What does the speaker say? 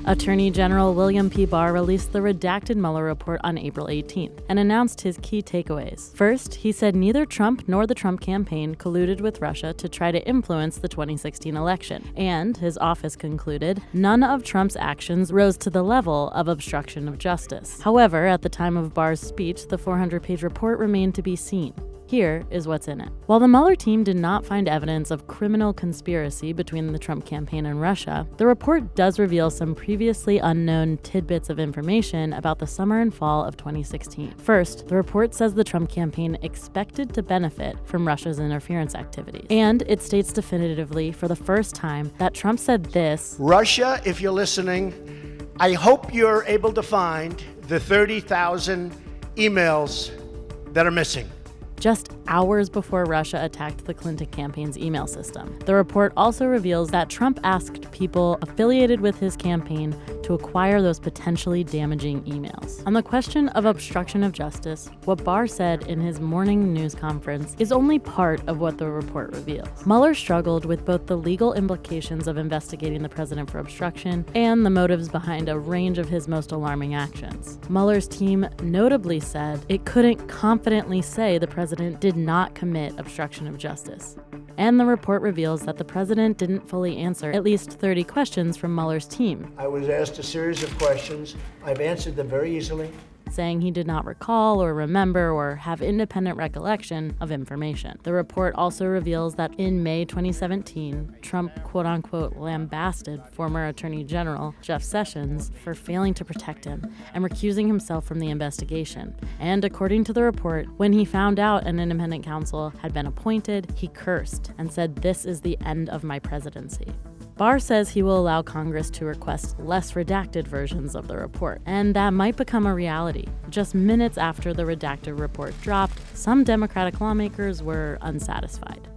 Attorney General William P. Barr released the redacted Mueller report on April 18th and announced his key takeaways. First, he said neither Trump nor the Trump campaign colluded with Russia to try to influence the 2016 election, and his office concluded none of Trump's actions rose to the level of obstruction of justice. However, at the time of Barr's speech, the 400-page report remained to be seen. Here is what's in it. While the Mueller team did not find evidence of criminal conspiracy between the Trump campaign and Russia, the report does reveal some previously unknown tidbits of information about the summer and fall of 2016. First, the report says the Trump campaign expected to benefit from Russia's interference activities. And it states definitively for the first time that Trump said this: Russia, if you're listening, I hope you're able to find the 30,000 emails that are missing. Just hours before Russia attacked the Clinton campaign's email system. The report also reveals that Trump asked people affiliated with his campaign to acquire those potentially damaging emails. On the question of obstruction of justice, what Barr said in his morning news conference is only part of what the report reveals. Mueller struggled with both the legal implications of investigating the president for obstruction and the motives behind a range of his most alarming actions. Mueller's team notably said it couldn't confidently say the president did not commit obstruction of justice. And the report reveals that the president didn't fully answer at least 30 questions from Mueller's team. I was asked a series of questions. I've answered them very easily, saying he did not recall or remember or have independent recollection of information. The report also reveals that in May 2017, Trump quote-unquote lambasted former Attorney General Jeff Sessions for failing to protect him and recusing himself from the investigation. And according to the report, when he found out an independent counsel had been appointed, he cursed and said, "This is the end of my presidency." Barr says he will allow Congress to request less redacted versions of the report, and that might become a reality. Just minutes after the redacted report dropped, some Democratic lawmakers were unsatisfied.